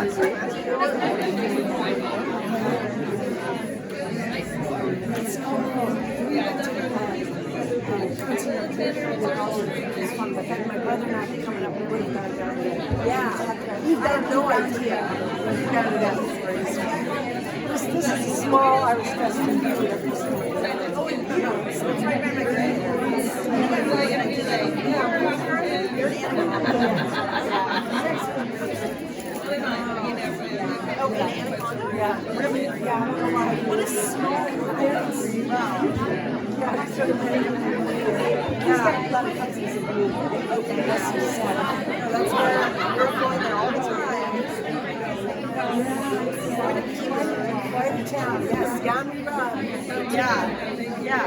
But then my brother and I coming up, we wouldn't have done it. Yeah, you've got no idea. You've got it out. This is a small Irish festival every single day. It's right by my grandparents. Yeah, really? Yeah, I don't know why. What a small place. Wow. Yeah, that's sort of very good. Yeah, a lot of cousins in you. Okay, that's where we're going there all the time. Quite a town, yes, Yami Run. Yeah, yeah.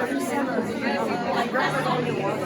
My grandma's only one.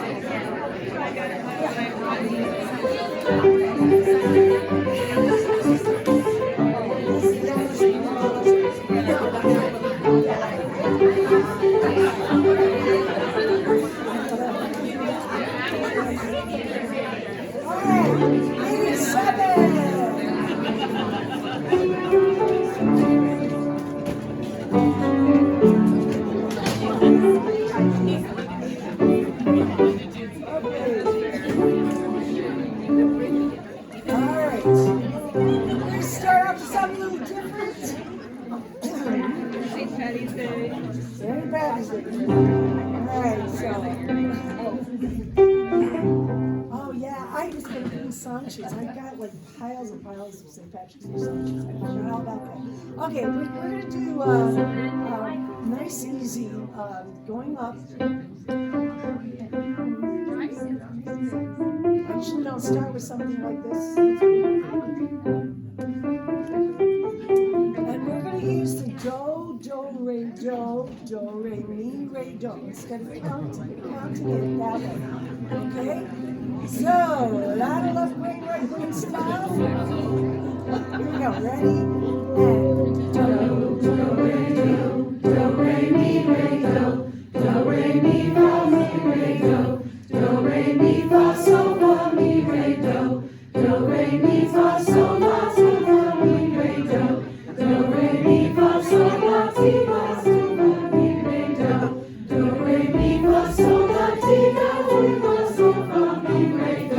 Song sheets. I've got like piles and piles of St. Patrick's Day song sheets. I don't know how about that. Okay, we're going to do nice, easy, going up. I usually don't start with something like this. And we're going to use the do, re, mi, re, do. Instead of counting it that way. Okay? So, a lot of left brain, right brain style. Here we go, ready? And do, re, mi, re, do, re, mi, fa, mi, re, do, re, mi, fa, sol, fa, mi, re, do, re, mi, fa, sol, la, si, fa, mi, re, do, re, mi, fa, sol, la, si, fa, mi, re, do, re, mi, fa, sol, la, ti, fa, mi, fa, sol, fa, mi, re, do.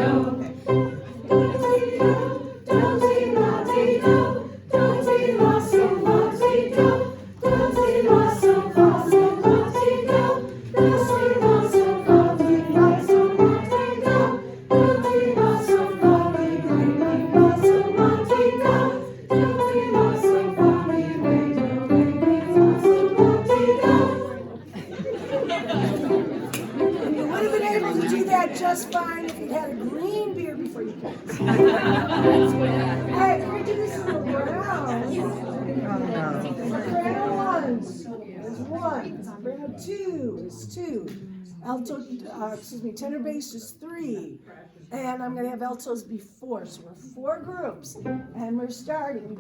Just fine if you had a green beer before you came. Alright, we're going to do this little round. Soprano 1 is 1. Soprano 2 is 2. Alto, tenor bass is 3. And I'm going to have altos be 4. So we're 4 groups. And we're starting.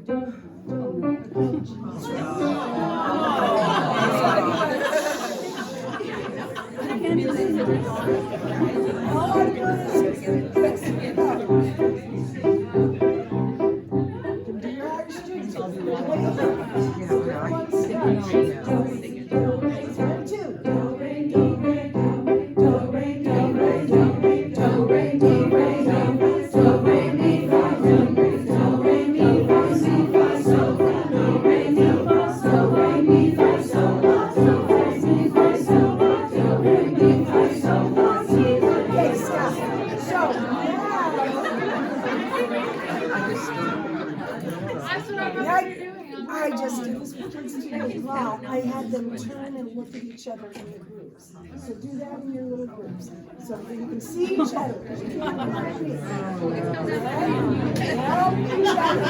I just did this with kids today. Wow, I had them turn and look at each other in the groups. So do that in your little groups, so that you can see each other. Help each other.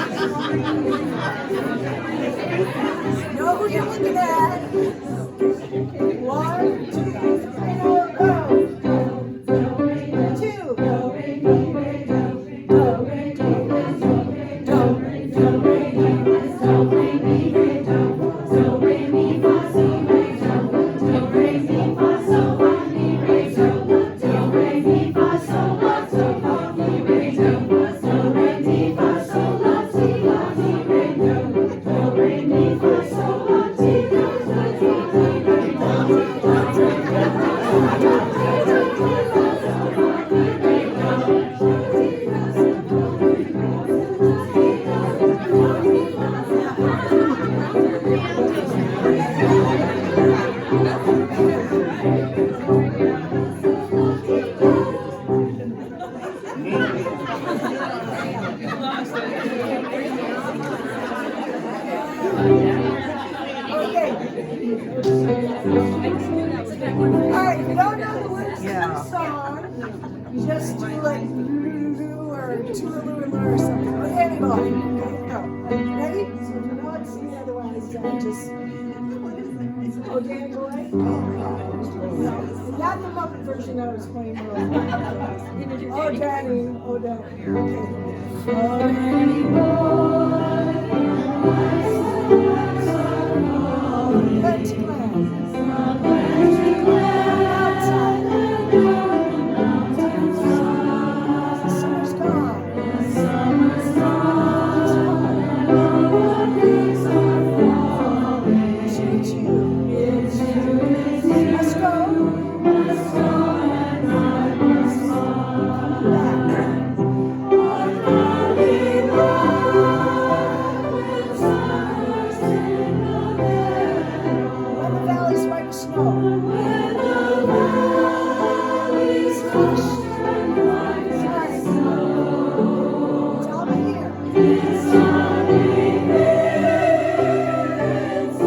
Know who you're looking at. 1, 2, 3, 4, go. 2. just do like or toodaloo or something. Oh, there we go. There you go. Ready? So if you know what to sing otherwise, just. Oh, Dan Boy? No, not the Muppet version I was playing earlier. Oh, Danny. Oh, Danny. Okay. Oh, Danny Boy. Plenty glad. Plenty glad outside. The summer's gone. The summer's gone. The leaves are falling. It's you. It's you. Let's go. Let's go and I must come back. I'll be back when summer's in the meadow. When the valleys white with snow. When the valleys hushed and white as snow. It's all me here. It's all me there. It's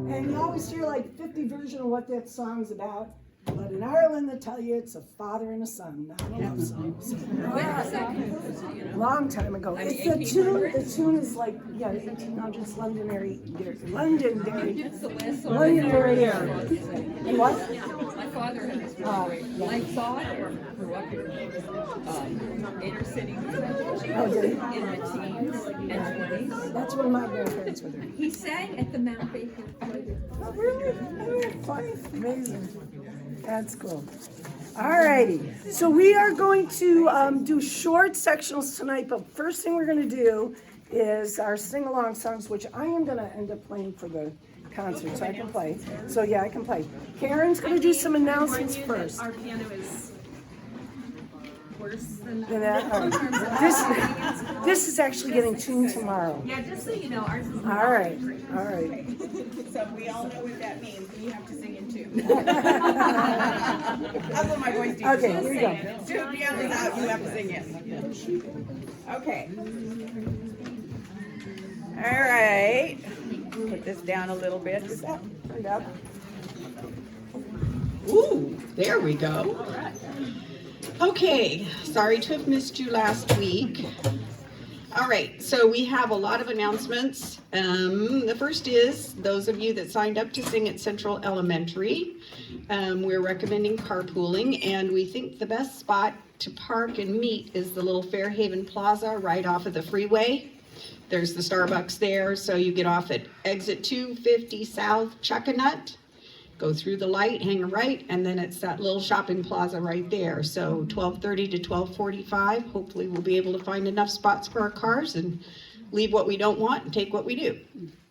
and you always hear like 50 version of what that song's about. But in Ireland, they tell you it's a father and a son, not a love song. So, a long time ago. It's the tune. The tune is like 1800s Londonderry. Londonderry era. And what? My father has I saw it or grew up here. Inner city. Oh, did he? In the teens and 20s. That's when my grandparents were there. He sang at the Mount Baker Theater. Oh, really? Isn't that funny? Amazing. That's cool. All righty. So we are going to do short sectionals tonight, but first thing we're going to do is our sing-along songs, which I am going to end up playing for the concert, so I can play. So yeah, I can play. Karen's going to do some announcements first. Our piano is worse than that. This is actually getting tuned tomorrow. Yeah, just so you know, ours is All right. All right. So we all know what that means. You have to sing in tune. That's what my voice teacher Okay, says. here we go. As soon as piano's out, you have to sing in. Okay. All right. Put this down a little bit. Is that turned up? Ooh, there we go. Okay, sorry to have missed you last week. All right, so we have a lot of announcements. The first is those of you that signed up to sing at Central Elementary. We're recommending carpooling, and we think the best spot to park and meet is the little Fairhaven Plaza right off of the freeway. There's the Starbucks there, so you get off at exit 250 South Chuckanut. Go through the light, hang a right, and then it's that little shopping plaza right there. So 12:30 to 12:45, hopefully we'll be able to find enough spots for our cars and leave what we don't want and take what we do.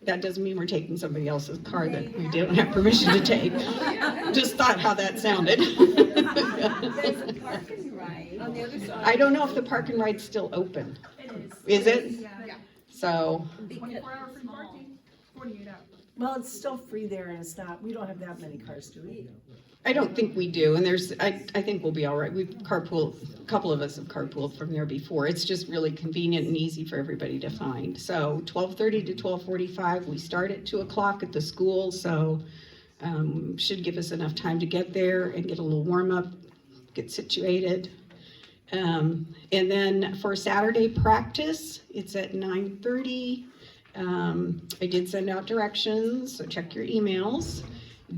That doesn't mean we're taking somebody else's car that we don't have permission to take. Just thought how that sounded. There's a parking ride on the other side. I don't know if the park and ride's still open. Is it? Yeah. So, 24-hour free parking, 48 hours. Well, it's still free there, and it's not. We don't have that many cars, do we? I don't think we do, and I think we'll be all right. We've carpooled, a couple of us have carpooled from there before. It's just really convenient and easy for everybody to find. So 12:30 to 12:45, we start at 2 o'clock at the school, so should give us enough time to get there and get a little warm up, get situated. And then for Saturday practice, it's at 9:30. I did send out directions, so check your emails.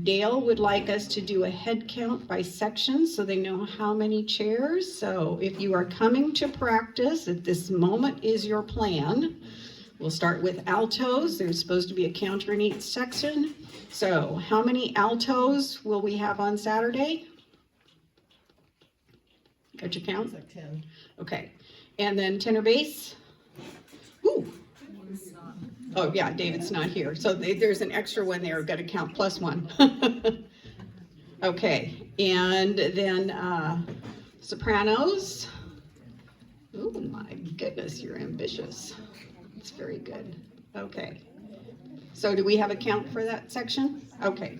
Dale would like us to do a head count by section so they know how many chairs. So if you are coming to practice, at this moment is your plan. We'll start with altos. There's supposed to be a counter in each section. So how many altos will we have on Saturday? Got your count? Like 10. Okay. And then tenor bass? Ooh. Oh, yeah, David's not here. So there's an extra one there. Got to count plus one. Okay. And then sopranos. Oh, my goodness, you're ambitious. It's very good. Okay. So do we have a count for that section? Okay.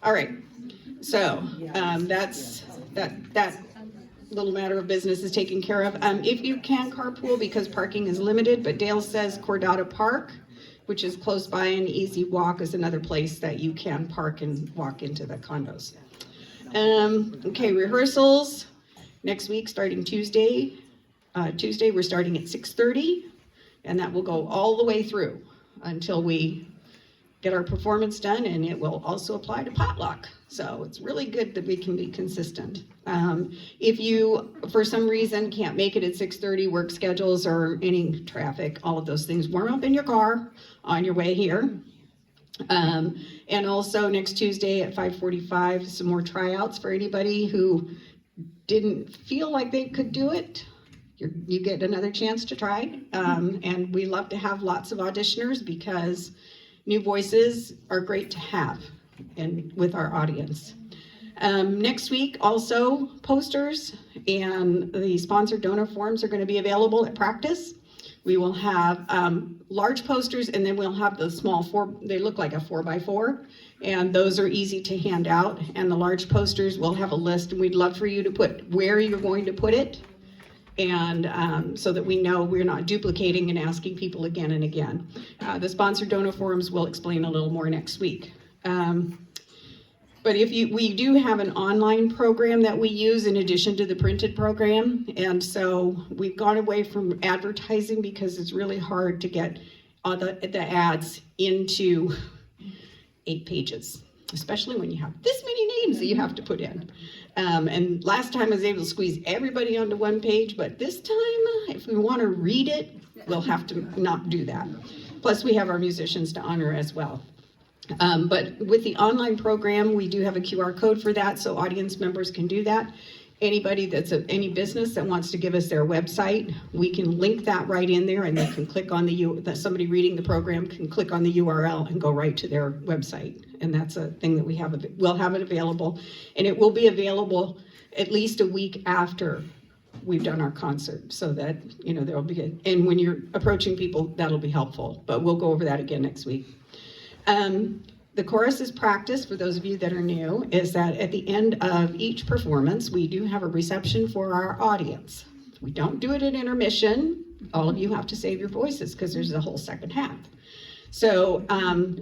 All right. So that little matter of business is taken care of. If you can carpool, because parking is limited, but Dale says Cordata Park, which is close by and easy walk, is another place that you can park and walk into the condos. Okay, rehearsals next week starting Tuesday. Tuesday we're starting at 6:30, and that will go all the way through until we get our performance done, and it will also apply to potluck. So it's really good that we can be consistent. If you, for some reason, can't make it at 6:30, work schedules or any traffic, all of those things, warm up in your car on your way here. And also next Tuesday at 5:45, some more tryouts for anybody who didn't feel like they could do it. You get another chance to try. And we love to have lots of auditioners because new voices are great to have and with our audience. Next week, also posters and the sponsored donor forms are going to be available at practice. We will have large posters, and then we'll have the small they look like a 4x4, and those are easy to hand out. And the large posters will have a list, and we'd love for you to put where you're going to put it, and so that we know we're not duplicating and asking people again and again. The sponsored donor forms will explain a little more next week. But we do have an online program that we use in addition to the printed program, and so we've gone away from advertising because it's really hard to get all the ads into 8 pages, especially when you have this many names that you have to put in. And last time I was able to squeeze everybody onto one page, but this time, if we want to read it, we'll have to not do that. Plus, we have our musicians to honor as well. But with the online program, we do have a QR code for that, so audience members can do that. Anybody that's any business that wants to give us their website, we can link that right in there, and they can click on somebody reading the program can click on the URL and go right to their website. And that's a thing that we'll have it available, and it will be available at least a week after we've done our concert, so that there'll be and when you're approaching people, that'll be helpful. But we'll go over that again next week. The chorus's practice, for those of you that are new, is that at the end of each performance, we do have a reception for our audience. We don't do it at intermission. All of you have to save your voices because there's a whole second half. So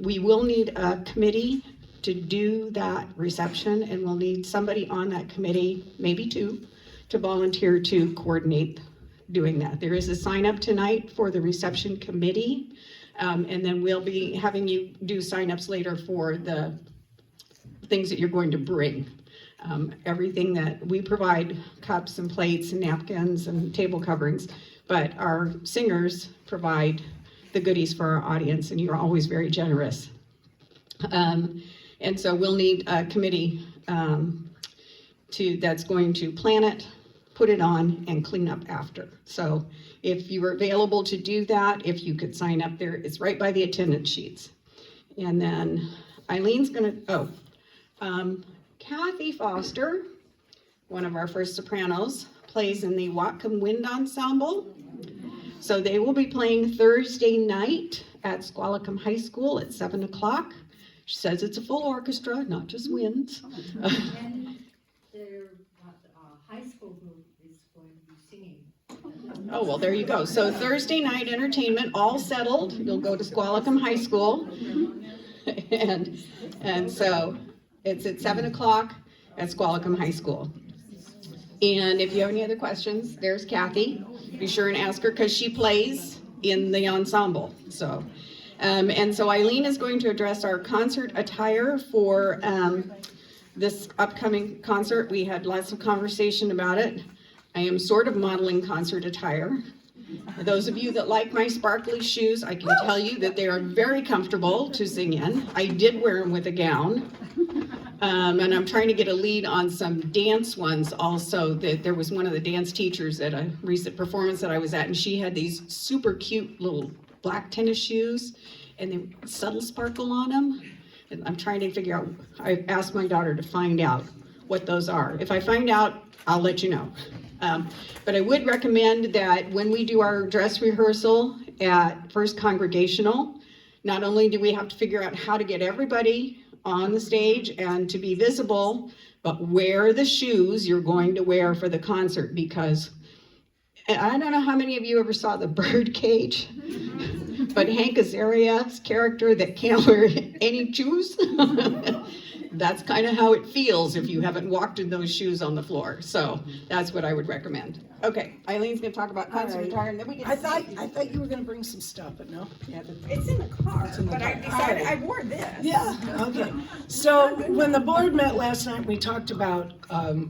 we will need a committee to do that reception, and we'll need somebody on that committee, maybe 2, to volunteer to coordinate doing that. There is a sign up tonight for the reception committee. And then we'll be having you do signups later for the things that you're going to bring. Everything that we provide, cups and plates and napkins and table coverings, but our singers provide the goodies for our audience, and you're always very generous. And so we'll need a committee that's going to plan it, put it on, and clean up after. So if you were available to do that, if you could sign up there, it's right by the attendance sheets. And then Eileen's Kathy Foster, one of our first sopranos, plays in the Whatcom Wind Ensemble. So they will be playing Thursday night at Squalicum High School at 7 o'clock. She says it's a full orchestra, not just winds. And their high school group is going to be singing. Oh, well, there you go. So Thursday night entertainment, all settled. You'll go to Squalicum High School. and so it's at 7 o'clock at Squalicum High School. And if you have any other questions, there's Kathy. Be sure and ask her because she plays in the ensemble. So, and so Eileen is going to address our concert attire for this upcoming concert. We had lots of conversation about it. I am sort of modeling concert attire. Those of you that like my sparkly shoes, I can tell you that they are very comfortable to sing in. I did wear them with a gown. And I'm trying to get a lead on some dance ones also. There was one of the dance teachers at a recent performance that I was at, and she had these super cute little black tennis shoes, and they subtle sparkle on them. And I'm trying to figure out, I asked my daughter to find out what those are. If I find out, I'll let you know. But I would recommend that when we do our dress rehearsal at First Congregational, not only do we have to figure out how to get everybody on the stage and to be visible, but wear the shoes you're going to wear for the concert, because I don't know how many of you ever saw the bird cage, but Hank Azaria's character that can't wear any shoes, that's kind of how it feels if you haven't walked in those shoes on the floor. So that's what I would recommend. Okay, Eileen's gonna talk about concert All right. attire, and then we I can thought you were gonna bring some stuff, but no. Yeah, It's in the car, in the but I car. decided I Alright. wore this. Yeah, okay. So when the board met last night, we talked about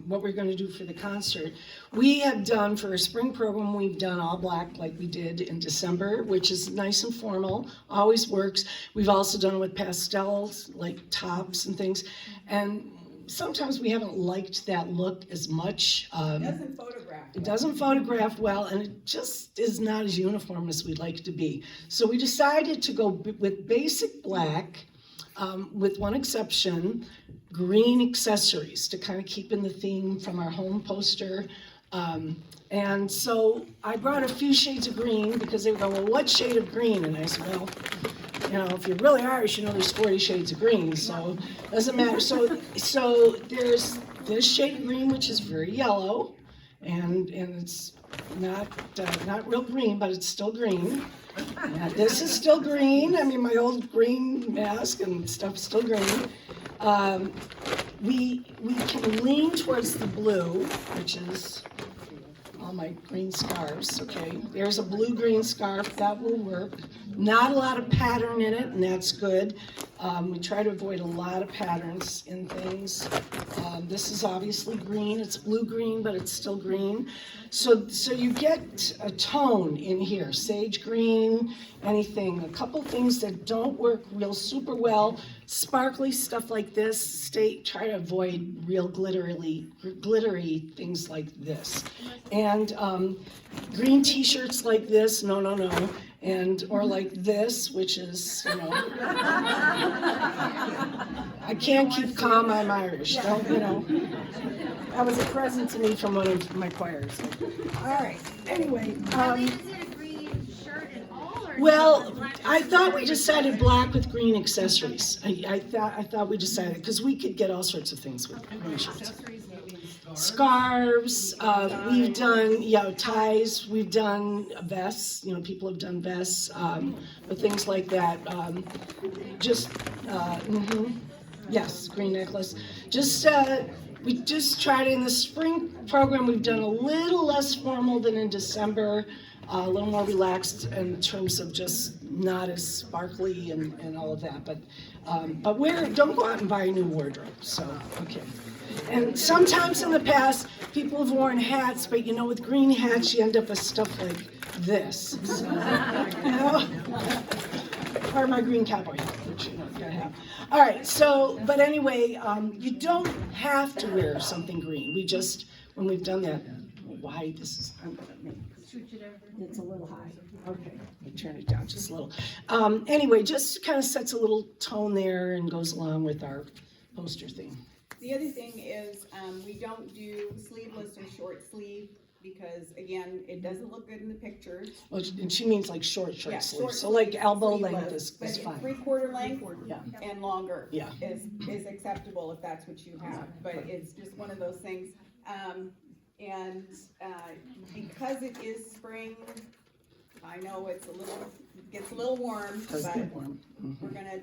what we're gonna do for the concert. We have done, for a spring program, we've done all black like we did in December, which is nice and formal, always works. We've also done it with pastels, like tops and things. And sometimes we haven't liked that look as much. Doesn't photograph. It doesn't photograph well, and it just is not as uniform as we'd like it to be. So we decided to go with basic black, with one exception, green accessories to kind of keep in the theme from our home poster. And so I brought a few shades of green because they were going, well, what shade of green? And I said, well, you know, if you're really Irish, you know there's 40 shades of green, so it doesn't matter. So there's this shade of green, which is very yellow, and it's not real green, but it's still green. This is still green. I mean, my old green mask and stuff's still green. We can lean towards the blue, which is all my green scarves, okay? There's a blue-green scarf, that will work. Not a lot of pattern in it, and that's good. We try to avoid a lot of patterns in things. This is obviously green, it's blue-green, but it's still green. So you get a tone in here, sage green, anything. A couple things that don't work real super well, sparkly stuff like this, try to avoid real glittery things like this. And green t-shirts like this, no. And, or like this, which is, you know, I can't keep calm, I'm Irish, don't, you know. That was a present to me from one of my choirs. All right, anyway, Is it a green shirt at all, or? well, I thought we decided black with green accessories. I thought we decided, because we could get all sorts of things with green shirts. Scarves, we've done, ties, we've done vests, you know, people have done vests, but things like that. Yes, green necklace. We just tried in the spring program, we've done a little less formal than in December, a little more relaxed in terms of just not as sparkly and all of that, but don't go out and buy a new wardrobe, so, okay. And sometimes in the past, people have worn hats, but you know, with green hats, you end up with stuff like this, so, you know? Or my green cowboy hat, which, you know, you gotta have. All right, so, but anyway, you don't have to wear something green. We just, when we've done that, why this is, I'm gonna make, it's a little high. Okay, let me turn it down just a little. Anyway, just kind of sets a little tone there and goes along with our poster theme. The other thing is, we don't do sleeveless or short sleeve because, again, it doesn't look good in the pictures. Well, and she means like short Yeah, sleeve, short so like sleeve, elbow sleeveless, length is but fine. 3/4 length Yeah. and longer Yeah. is acceptable if that's what you have, but it's just one of those things. Because it is spring, I know it gets a little warm, Does but get warm. we're gonna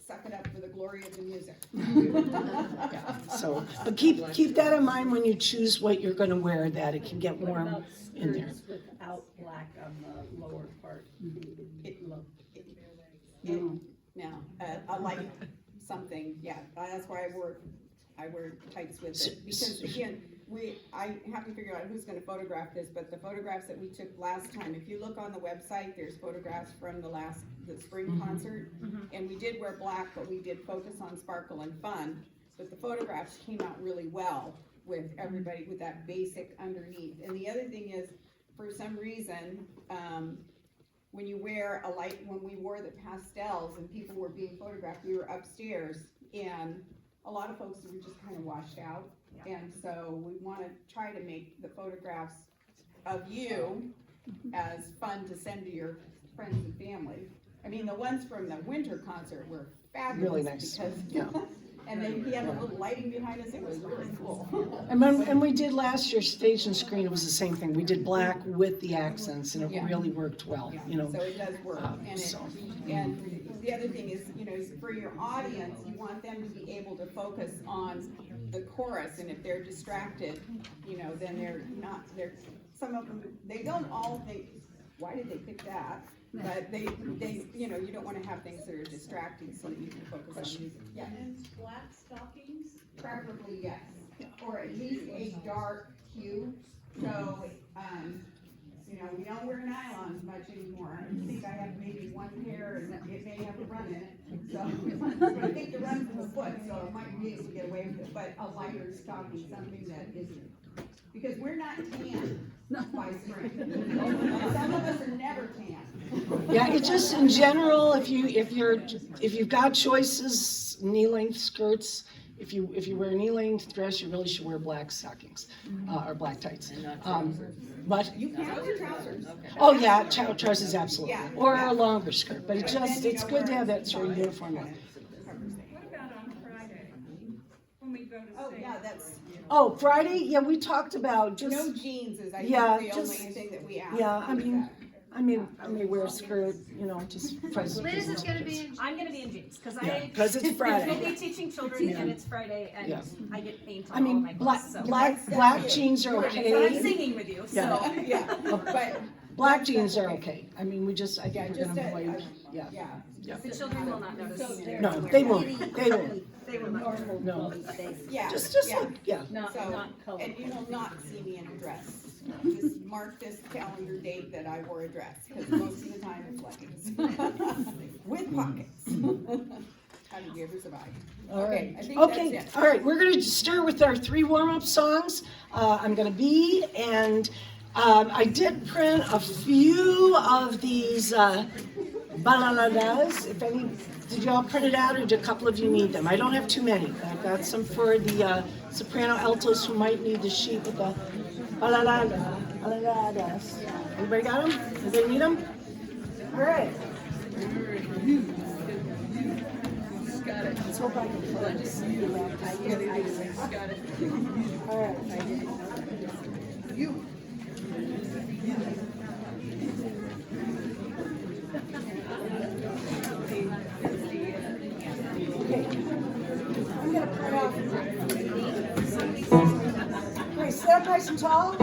suck it up for the glory of the music. Yeah, so, but keep that in mind when you choose what you're gonna wear, that it can get warm in there. Without black on the lower part. No, a light something, yeah, that's why I wear tights with it, because again, I have to figure out who's gonna photograph this, but the photographs that we took last time, if you look on the website, there's photographs from the spring concert, and we did wear black, but we did focus on sparkle and fun, but the photographs came out really well with everybody with that basic underneath. And the other thing is, for some reason, when you wear when we wore the pastels and people were being photographed, we were upstairs, and a lot of folks were just kind of washed out. And so we want to try to make the photographs of you as fun to send to your friends and family. I mean, the ones from the winter concert were fabulous. Really nice, Because, yeah. and then he had a little lighting behind us, it was really cool. And we did last year, Stage and Screen, it was the same thing. We did black with the accents, and it Yeah. really worked well, Yeah, you know. so it does work, so. and the other thing is, you know, for your audience, you want them to be able to focus on the chorus, and if they're distracted, you know, then some of them, they don't all think, why did they pick that? But they, you know, you don't wanna have things that are distracting, so that you can focus on music. Yeah, And black stockings? preferably, yes, or at least a dark hue, so, you know, we don't wear nylons much anymore. I think I have maybe one pair and it may have a run in it, so, I think the run's in the foot, so I might be able to get away with it, but a lighter stocking, something that isn't, because we're not tan by spring. Some of us are never tan. Yeah, it just, in general, if you've got choices, knee-length skirts, if you wear a knee-length dress, you really should wear black stockings, or black tights. But, You can wear trousers. oh yeah, trousers, absolutely, Yeah, or yeah. a longer skirt, but it's But then you it's don't good to wear have that sort of solid uniform look. What about on Friday? When we go to Oh, sing? yeah, that's, Oh, Friday, yeah, we talked about just. no jeans is, I Yeah, think, the only just- thing that we ask. Yeah, I is mean, that. I may wear a skirt, you know, just. Liz is gonna be in. I'm gonna be in jeans, cause Yeah, I. 'cause it's Friday. We'll be teaching children and it's Friday Yeah. and I get paint I on all mean, my clothes, so. black jeans are But I'm okay. singing with you, Yeah. so. Yeah, but. Black that's jeans are okay. okay. I mean, I Yeah, think we're just gonna a- avoid, yeah. Yeah. The children will not notice. No, they won't, they won't, They will not. no. Yeah. Just yeah. like, yeah. So, and you will not see me in a dress. Just mark this calendar date that I wore a dress, because most of the time it's leggings. With pockets. How did you ever survive? All Okay, right, I think that's okay, it. all right, we're gonna start with our 3 warm-up songs. I'm gonna be, and, I did print a few of these, balaladas. If any, did y'all print it out, or do a couple of you need them? I don't have too many. I've got some for the, soprano altos who might need the sheet with the balaladas. Anybody got them? Anybody need them? All right. Let's hope I can find this. All right. You. Okay. I'm gonna print off. Okay, sit up nice and tall.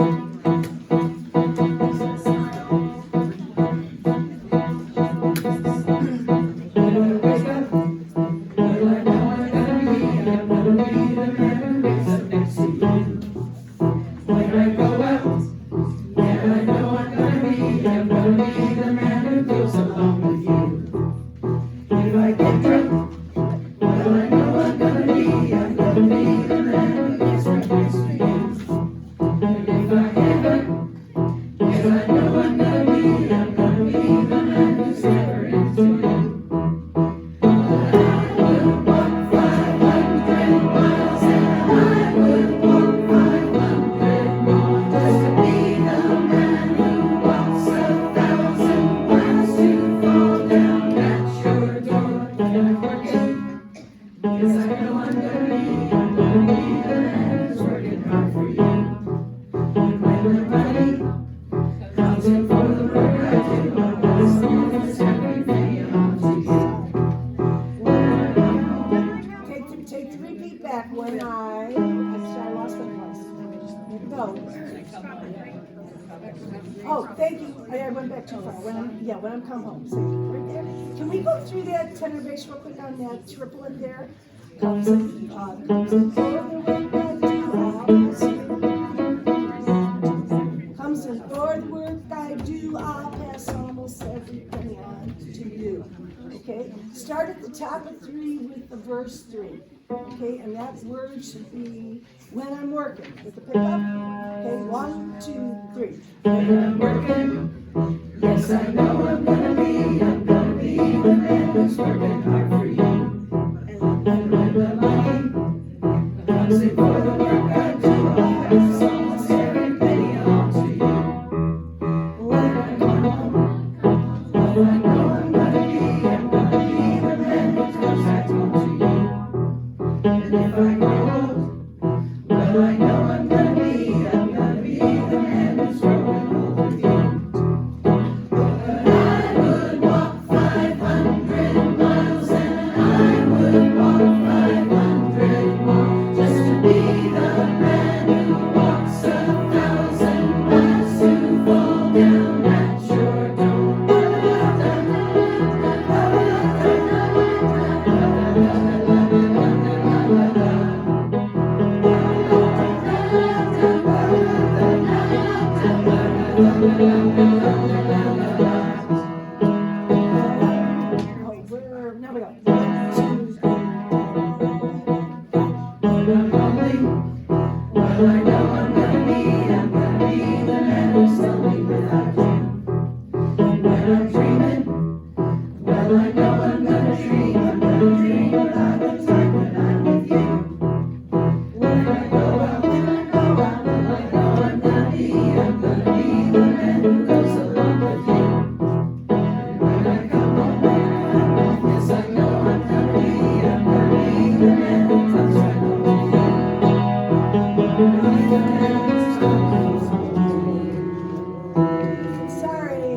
Take the repeat back when I lost my place. No. Oh, thank you. I went back too far. When I'm come home. So, right there. Can we go through that tenor bass real quick on that triplet there? Comes in, comes in for the work I do, I'll pass you. Comes in for the work I do, I'll pass almost everything on to you. Okay? Start at the top of 3 with the verse 3. Okay, and that word should be when I'm working with the pickup. Okay, 1, 2, 3. When I'm working, yes, I know I'm gonna be the man who's working hard for you. And when the money comes in for the work I do, I pass almost every penny on to you. When I come home, well, I know I'm gonna be I'm dreaming. Well, I know I'm gonna dream about the time when I'm with you. When I go out, well, I know I'm gonna be the man who goes along with you. When I come home, yes, I know I'm gonna be the man who comes right home to you. Sorry.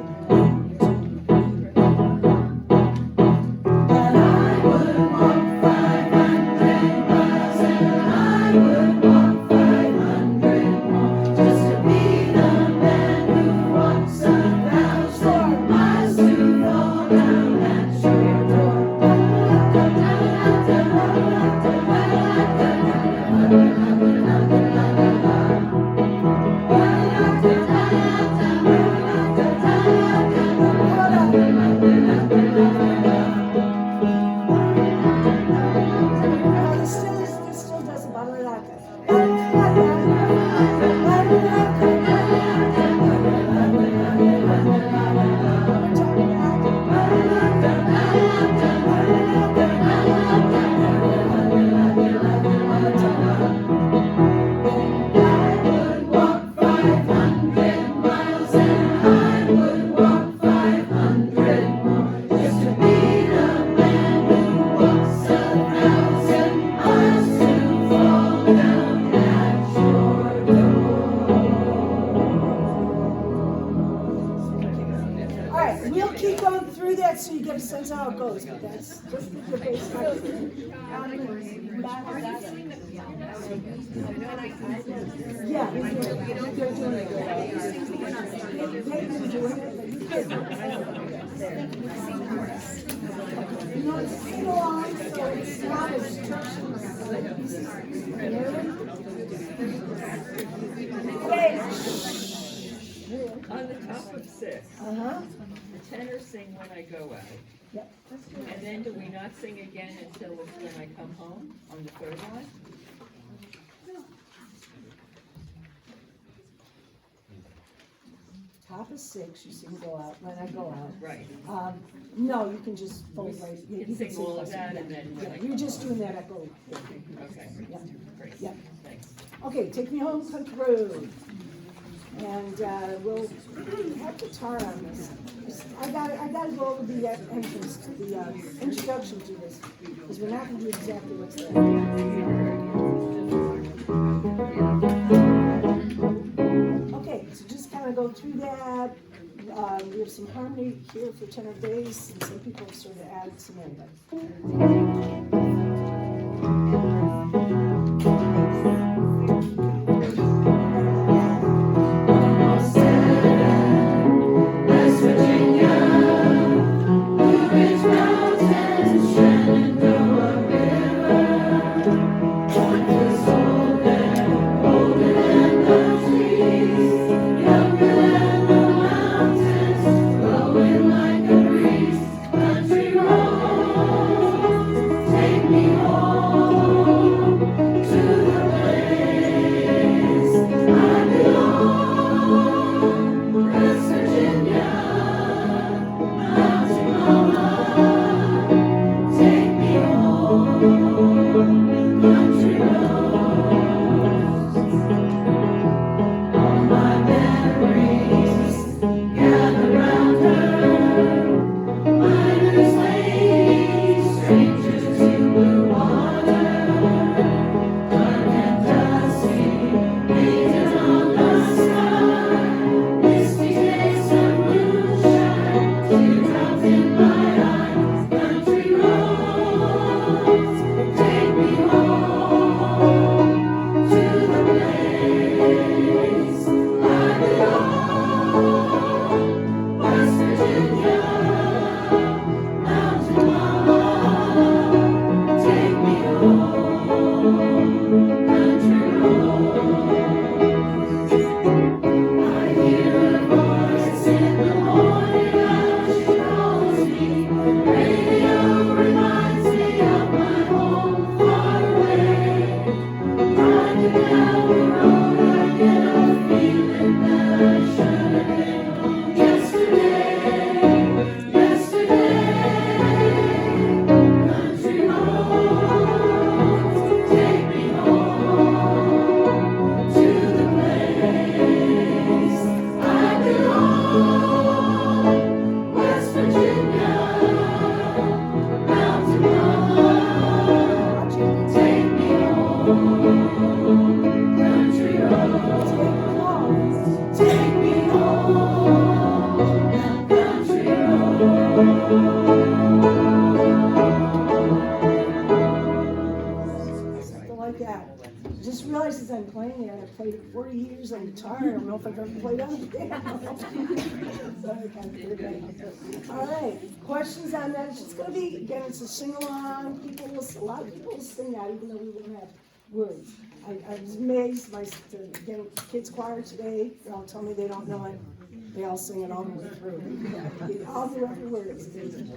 But I would walk 500 miles and I would walk 500 more just to be the man who walks 1,000 miles to fall down at your door. This still doesn't bother like I would walk 500 miles and I would walk 500 more just to be the man who walks 1,000 miles to fall down at your door. All right, we'll keep going through that so you get a sense of how it goes, but that's just the basic. Yeah, they're doing it. They've been doing it, but you could. You know, it's sing along, so it's not instructions. Okay. On the top of 6, Uh-huh. the tenors sing when I go out. Yep. And then do we not sing again until when I come home on the third one? Top of 6, you sing go out, when I go out. Right. No, you can just fold right. You can sing all of that and then when I You're come just home. doing that echo. Okay, Yeah. great. Yeah. Thanks. Okay, take me home, country road. And we'll have guitar on this. I gotta go over the entrance, the introduction to this, because we're not gonna do exactly what's there. Okay, so just kind of go through that. We have some harmony here for tenor bass, and some people have sort of added some in. West Virginia, Blue Ridge Mountains, Shenandoah River. One is older than the trees, younger than the mountains, blowing like a breeze. Country roads, take playing it. I've played it 40 years on guitar. I don't know if I've ever played on piano. So I kind of figured that out. All right, questions on that? It's just gonna be, again, it's a sing-along. A lot of people will sing that even though we won't have words. I was amazed, again, kids choir today, they all tell me they don't know it. They all sing it all the way through. All the every word is amazing.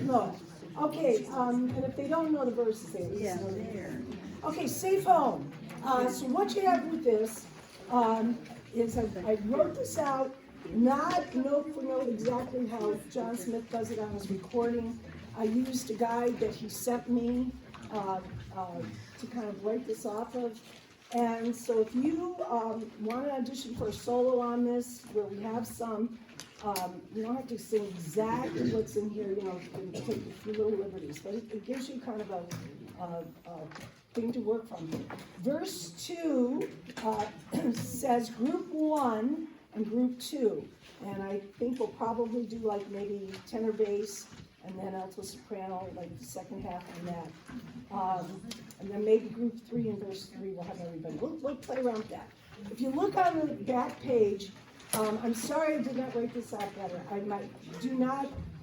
No. Okay, and if they don't know the verses, they at least know them. Okay, safe home. So what you have with this is I wrote this out, not note for note exactly how John Smith does it on his recording. I used a guide that he sent me to kind of write this off of. And so if you want to audition for a solo on this, where we have some, you don't have to sing exactly what's in here, you know, you can take a few little liberties, but it gives you kind of a thing to work from. Verse 2 says group 1 and group 2, and I think we'll probably do like maybe tenor bass and then alto soprano, like the second half on that. And then maybe group 3 and verse 3 will have everybody. We'll play around with that. If you look on the back page, I'm sorry I did not write this out better.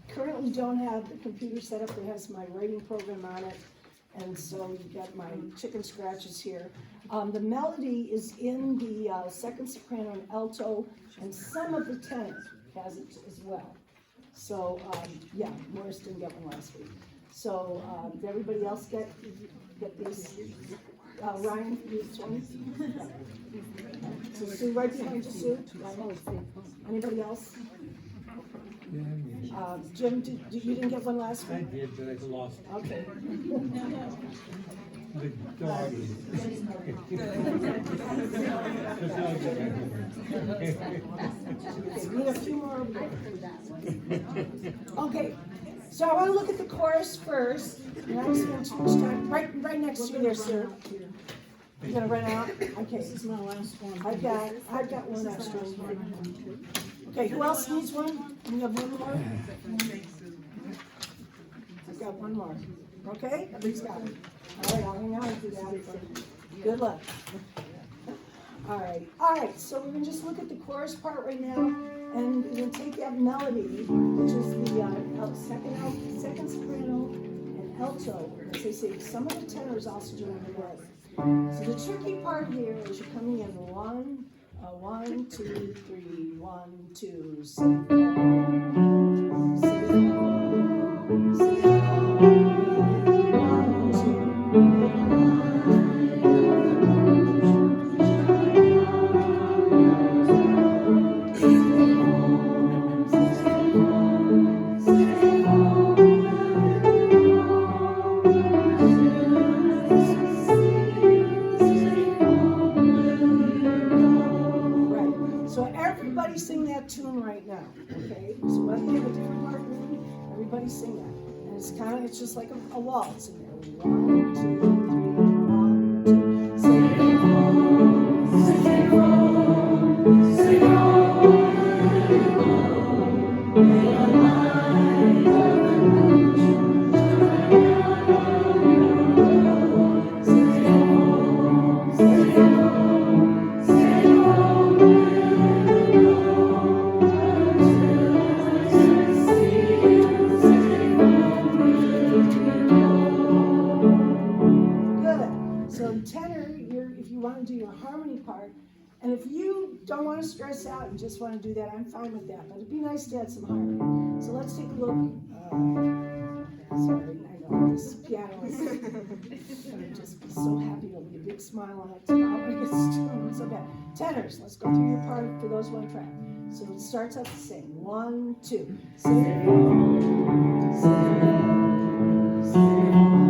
Currently don't have the computer set up that has my writing program on it. And so you've got my chicken scratches here. The melody is in the second soprano and alto, and some of the tenor has it as well. So, yeah, Morris didn't get one last week. So, did everybody else get these? Ryan, these ones? So Sue, right behind you, Sue? Anybody else? Jim, you didn't get one last week? I did, but I lost it. Okay. The dog is. Okay, we need a few more over there. Okay, so I want to look at the chorus first. You're not spend too much time. Right next to you there, sir. You're gonna run out? Okay. This is my last one. I've got one extra. Okay, who else needs one? We have one more? I've got one more. Okay, everybody's got it. All right, I'll hang on to that. Good luck. All right, so we're gonna just look at the chorus part right now, and we're gonna take that melody, which is the second soprano and alto. As I say, some of the tenors also doing the work. So the tricky part here is you're coming in 1, 2, 3, 1, 2, 7, sing that tune right now, okay? So whether you have a different partner, everybody sing that. And it's just like a waltz in there. 1, 2, 3, 1, 2. Sing it on, sing it on, sing it on. May the light of the moon shine on. Sing it on, sing it on, sing it on. So tenor, if you want to do your harmony part, and if you don't want to stress out and just want to do that, I'm fine with that. But it'd be nice to add some harmony. So let's take a look. Sorry, I know this piano is gonna just be so happy. There'll be a big smile on it tomorrow when it's doing so bad. Tenors, let's go through your part for those one track. So it starts out the same. 1, 2. Sing it on, sing it on, sing it on.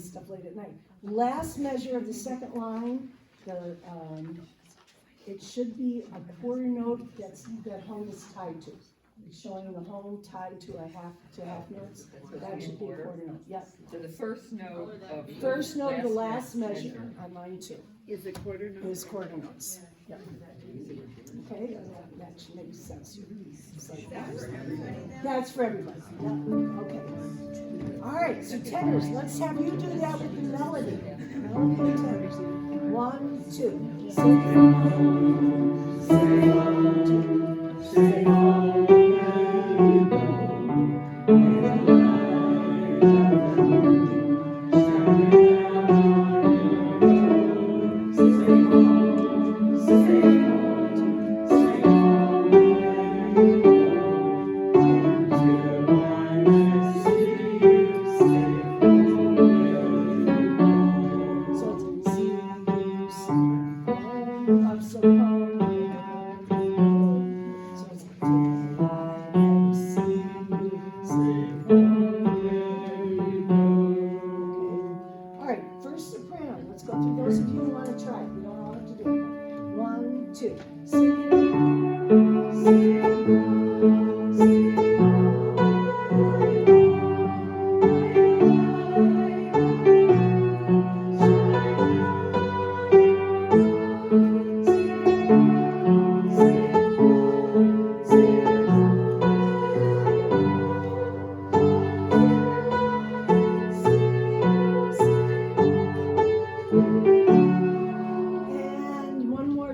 this stuff late at night. Last measure of the second line, it should be a quarter note that home is tied to. Showing the home tied to half notes, that should be a quarter note, yep. So the first note of. First note of the last measure on line 2 Is a quarter note? is quarter notes, yep. Okay, that should make sense. That's for everybody, yep, okay. All right, so tenors, let's have you do that with the melody. Melody and tenors. 1, 2,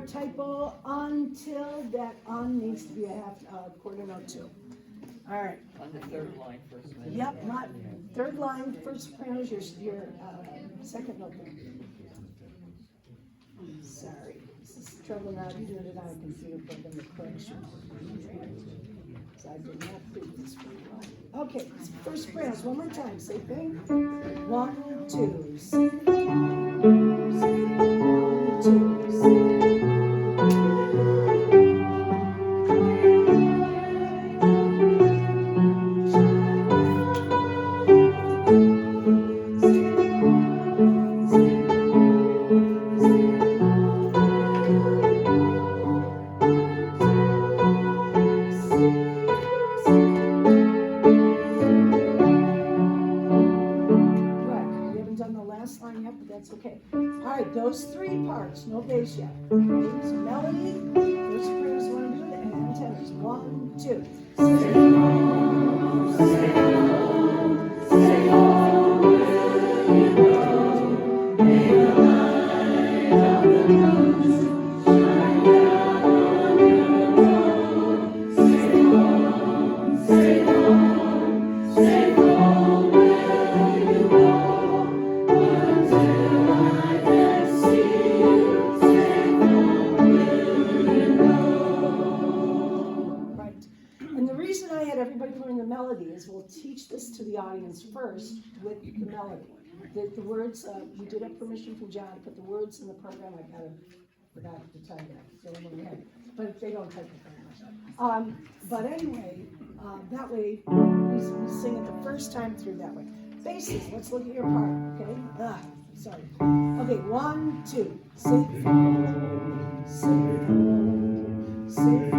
typo until that on needs to be a quarter note 2. All right. On the third line, first measure. Yep, third line, first soprano is your second note there. Sorry, this is the trouble now, you doing it on a computer program, the correction. So I did not do this for you. Okay, first sopranos, one more time, same thing. 1, 2, 1, 2, okay. All right, those 3 parts, no bass yet. Okay, so melody, first sopranos want to do it, and then tenors. 1, 2. We'll teach this to the audience first with the melody. The words, we did have permission from John to put the words in the program. I forgot to tell you that. But they don't take it very much. But anyway, that way we sing it the first time through that way. Basses, let's look at your part, okay? Sorry. Okay, 1, 2. Sing, sing, sing.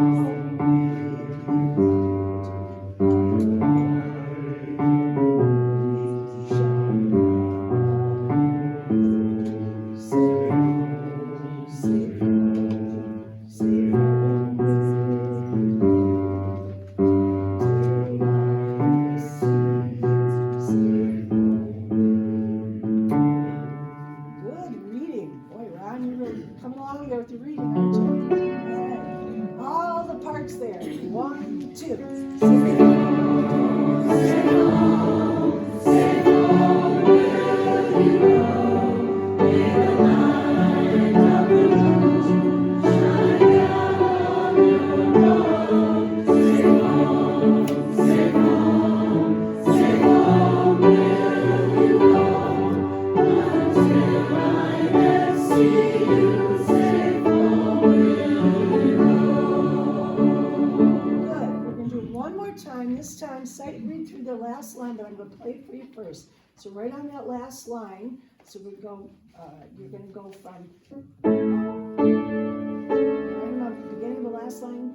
This time, sight read through the last line, but I'm going to play it for you first. So right on that last line, so we go, you're gonna go from, right about the beginning of the last line.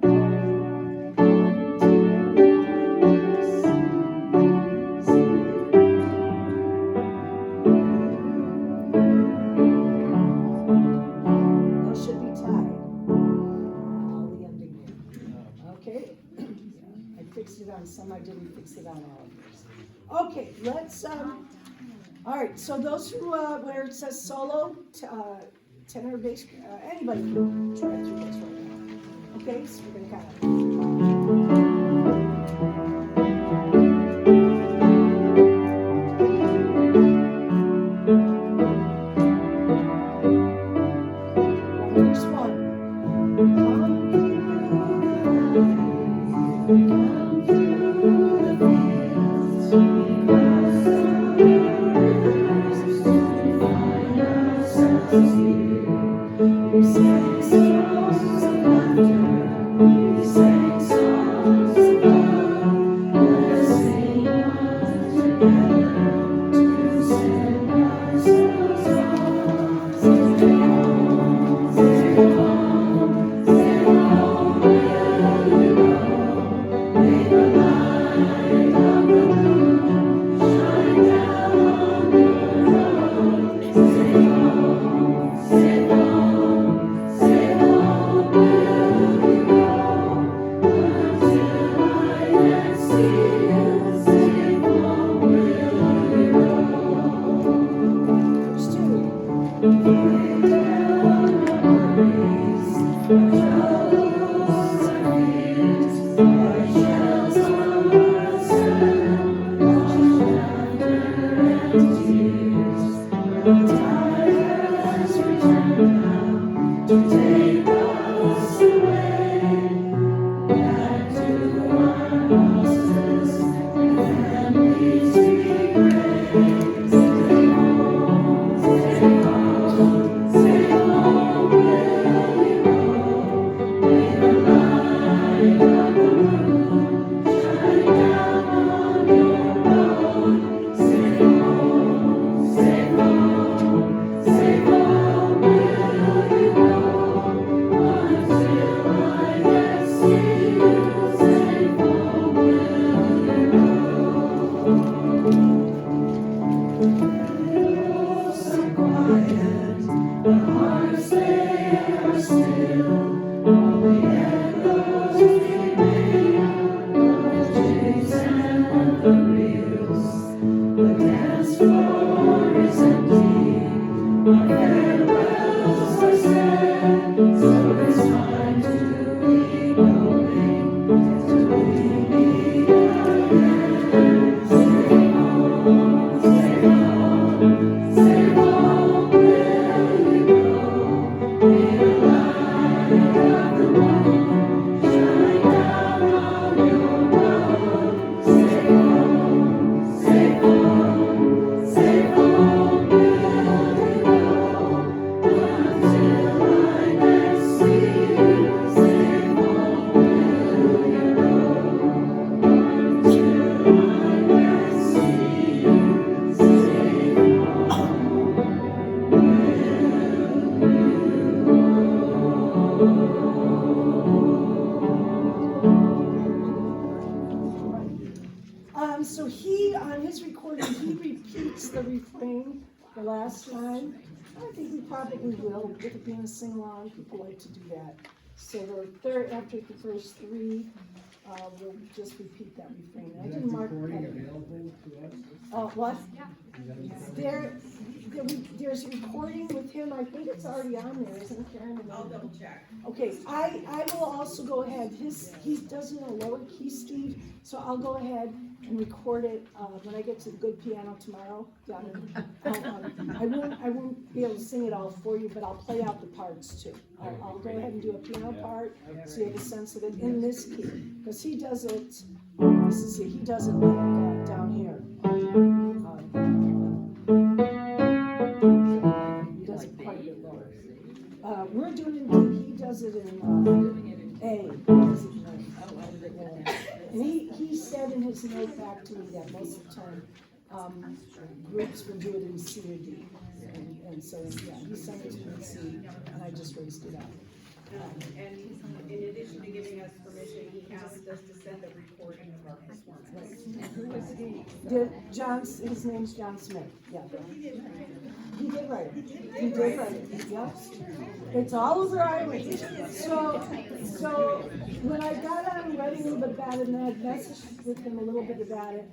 Those should be tied. All the ending there. Okay? I fixed it on some, I didn't fix it on all of yours. Okay, let's, all right, so those who, where it says solo, tenor, bass, anybody can try through this right now. Okay, so we're gonna kind of. First one. Verse 2. So he, on his recording, he repeats the refrain the last time. I think we probably will, with it being a sing-along, people like to do that. So the third, after the first three, we'll just repeat that refrain. I didn't mark that. Oh, what? There's a recording with him, I think it's already on there, isn't it, Karen? I'll double check. Okay, I will also go ahead, he does it in a lower key, Steve, so I'll go ahead and record it, when I get to the good piano tomorrow, down in, I won't be able to sing it all for you, but I'll play out the parts too. I'll go ahead and do a piano part, so you have a sense of it in this key, because he does it, this is it, he does it like, down here. He does it quite a bit lower. We're doing it in D, he does it in, A. He does it in A. And he said in his note back to me that most of the time, groups would do it in C or D. And so, yeah, he sent it to me in C, and I just raised it up. And in addition to giving us permission, he asked us to send a recording of our performance. Who was he? His name's John Smith, yeah. He did write it. He did write it, yep. It's all over Irish. So when I got on writing a little bit about it, and I had messaged with him a little bit about it,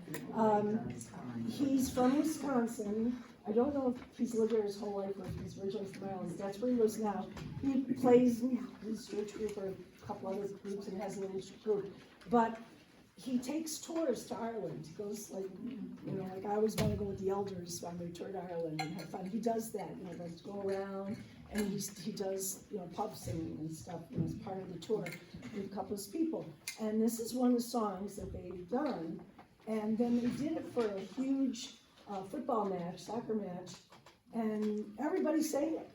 he's from Wisconsin. I don't know if he's lived there his whole life or if he's originally from Ireland. That's where he lives now. He plays in his church group or a couple other groups and has a little group. But he takes tours to Ireland. He goes like, like I always want to go with the elders on their tour to Ireland and have fun. He does that, like to go around, and he does, pub singing and stuff, as part of the tour with a couple of people. And this is one of the songs that they've done. And then they did it for a huge football match, soccer match, and everybody sang it.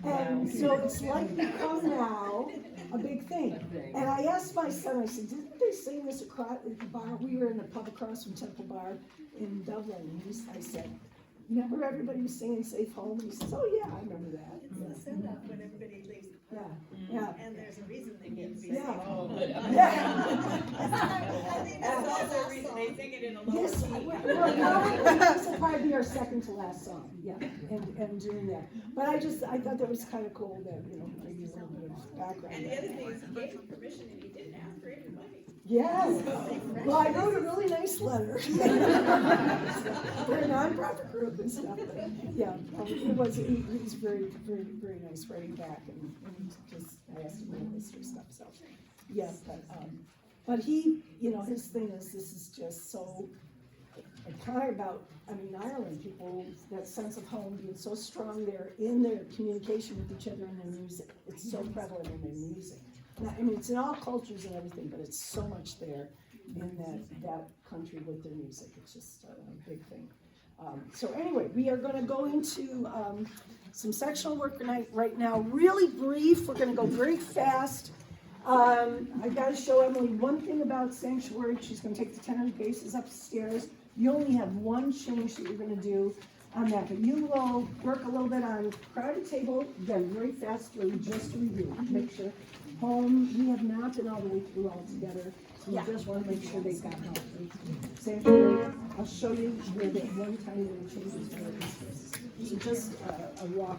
And so it's like become now a big thing. And I asked my son, I said, didn't they sing this across at the bar? We were in a pub across from Temple Bar in Dublin. And I said, remember everybody was singing Safe Home? And he says, oh yeah, I remember that. It's the setup when everybody leaves the pub. Yeah. And there's a reason they get to be Yeah. singing. Yeah. I think that's That's also also the reason they sing it in a lower Yes, key. this will probably be our second to last song, yeah, and doing that. But I thought that was kind of cool that, maybe a little bit of background. And the other thing is, he gave him permission and he didn't ask for any money. Yes, well, I wrote a really nice letter. We're a nonprofit group and stuff, but, yeah, he's very, very, very nice writing back and just, I asked him a list of stuff, so, yeah, but he, his thing is, this is just so, kind of about, Ireland, people, that sense of home being so strong there in their communication with each other in their music. It's so prevalent in their music. It's in all cultures and everything, but it's so much there in that country with their music. It's just a big thing. So anyway, we are gonna go into some sectional work right now, really brief. We're gonna go very fast. I gotta show Emily one thing about Sanctuary. She's gonna take the 1000 bases upstairs. You only have one change that you're gonna do on that, but you will work a little bit on crowded table, again, very fast through, just to review, make sure. Home, we have not been all the way through all together, so we just wanna make sure they've got help. Sanctuary, I'll show you where the one tiny little changes were. So just a walk